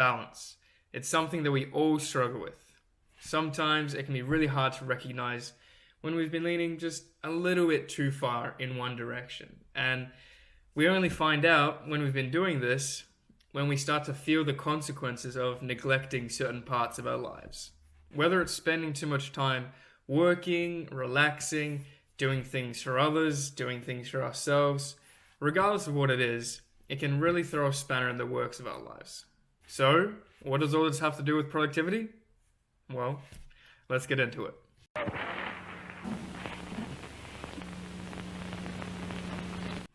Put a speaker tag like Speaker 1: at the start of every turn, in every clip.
Speaker 1: balance. It's something that we all struggle with. Sometimes it can be really hard to recognize when we've been leaning just a little bit too far in one direction. And we only find out when we've been doing this when we start to feel the consequences of neglecting certain parts of our lives. Whether it's spending too much time working, relaxing, doing things for others, doing things for ourselves, regardless of what it is, it can really throw a spanner in the works of our lives. So, what does all this have to do with productivity? Well, let's get into it.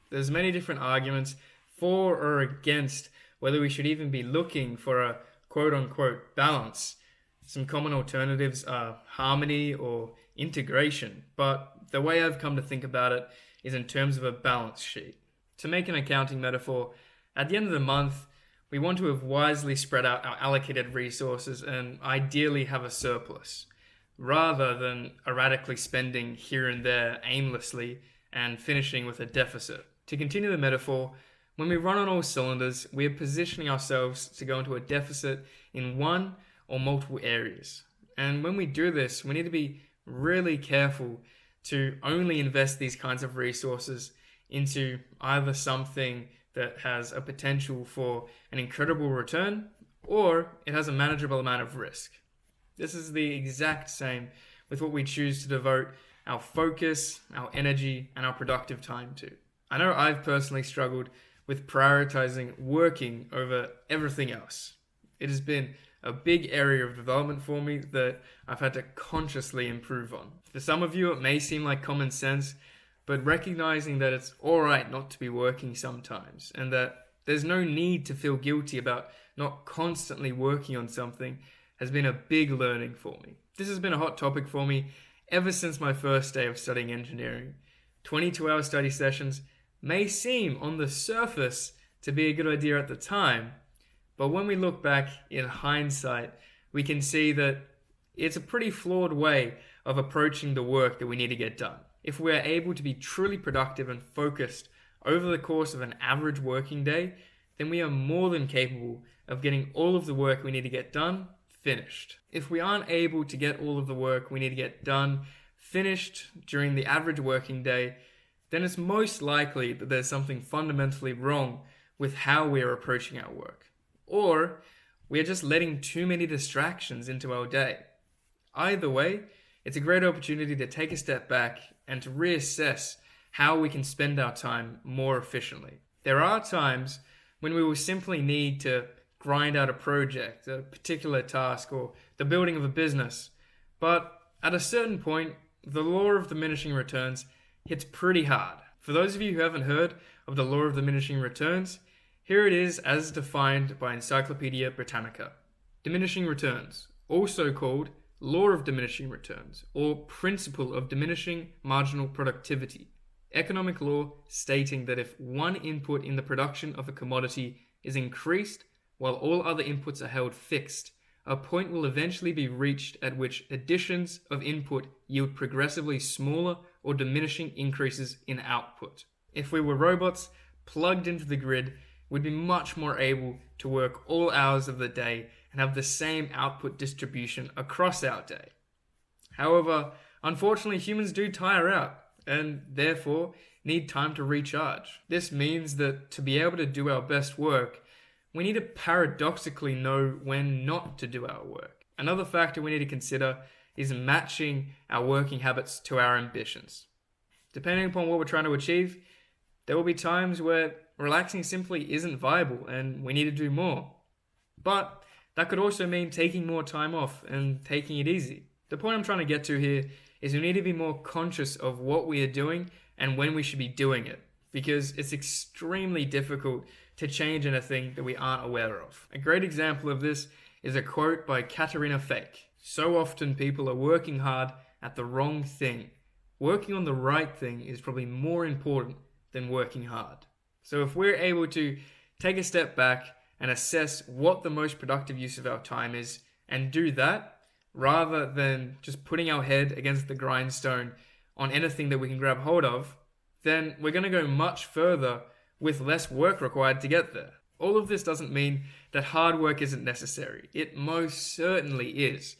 Speaker 1: There's many different arguments for or against whether we should even be looking for a quote-unquote balance. Some common alternatives are harmony or integration, but the way I've come to think about it is in terms of a balance sheet. To make an accounting metaphor, at the end of the month, we want to have wisely spread out our allocated resources and ideally have a surplus, rather than erratically spending here and there aimlessly and finishing with a deficit. To continue the metaphor, when we run on all cylinders, we are positioning ourselves to go into a deficit in one or multiple areas. And when we do this, we need to be really careful to only invest these kinds of resources into either something that has a potential for an incredible return, or it has a manageable amount of risk. This is the exact same with what we choose to devote our focus, our energy, and our productive time to. I know I've personally struggled with prioritizing working over everything else. It has been a big area of development for me that I've had to consciously improve on. For some of you, it may seem like common sense, but recognizing that it's alright not to be working sometimes, and that there's no need to feel guilty about not constantly working on something has been a big learning for me. This has been a hot topic for me ever since my first day of studying engineering. 22-hour study sessions may seem on the surface to be a good idea at the time, but when we look back in hindsight, we can see that it's a pretty flawed way of approaching the work that we need to get done. If we are able to be truly productive and focused over the course of an average working day, then we are more than capable of getting all of the work we need to get done finished. If we aren't able to get all of the work we need to get done finished during the average working day, then it's most likely that there's something fundamentally wrong with how we are approaching our work. Or we are just letting too many distractions into our day. Either way, it's a great opportunity to take a step back and to reassess how we can spend our time more efficiently. There are times when we will simply need to grind out a project, a particular task, or the building of a business. But at a certain point, the law of diminishing returns hits pretty hard. For those of you who haven't heard of the law of diminishing returns, here it is as defined by Encyclopedia Britannica. Diminishing returns, also called Law of Diminishing Returns, or Principle of Diminishing Marginal Productivity. Economic law stating that if one input in the production of a commodity is increased while all other inputs are held fixed, a point will eventually be reached at which additions of input yield progressively smaller or diminishing increases in output. If we were robots plugged into the grid, we'd be much more able to work all hours of the day and have the same output distribution across our day. However, unfortunately, humans do tire out and therefore need time to recharge. This means that to be able to do our best work, we need to paradoxically know when not to do our work. Another factor we need to consider is matching our working habits to our ambitions. Depending upon what we're trying to achieve, there will be times where relaxing simply isn't viable and we need to do more. But that could also mean taking more time off and taking it easy. The point I'm trying to get to here is we need to be more conscious of what we are doing and when we should be doing it, because it's extremely difficult to change anything that we aren't aware of. A great example of this is a quote by Katarina Fake. So often people are working hard at the wrong thing. Working on the right thing is probably more important than working hard. So if we're able to take a step back and assess what the most productive use of our time is and do that, rather than just putting our head against the grindstone on anything that we can grab hold of, then we're going to go much further with less work required to get there. All of this doesn't mean that hard work isn't necessary. It most certainly is.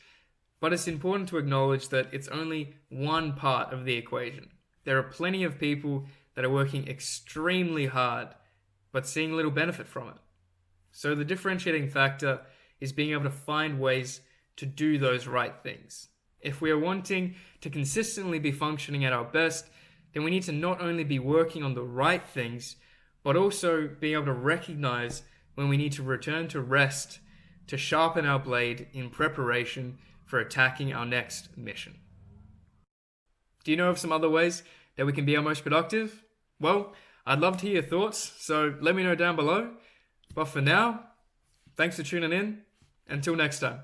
Speaker 1: But it's important to acknowledge that it's only one part of the equation. There are plenty of people that are working extremely hard, but seeing little benefit from it. So the differentiating factor is being able to find ways to do those right things. If we are wanting to consistently be functioning at our best, then we need to not only be working on the right things, but also being able to recognize when we need to return to rest to sharpen our blade in preparation for attacking our next mission. Do you know of some other ways that we can be our most productive? Well, I'd love to hear your thoughts, so let me know down below. But for now, thanks for tuning in. Until next time.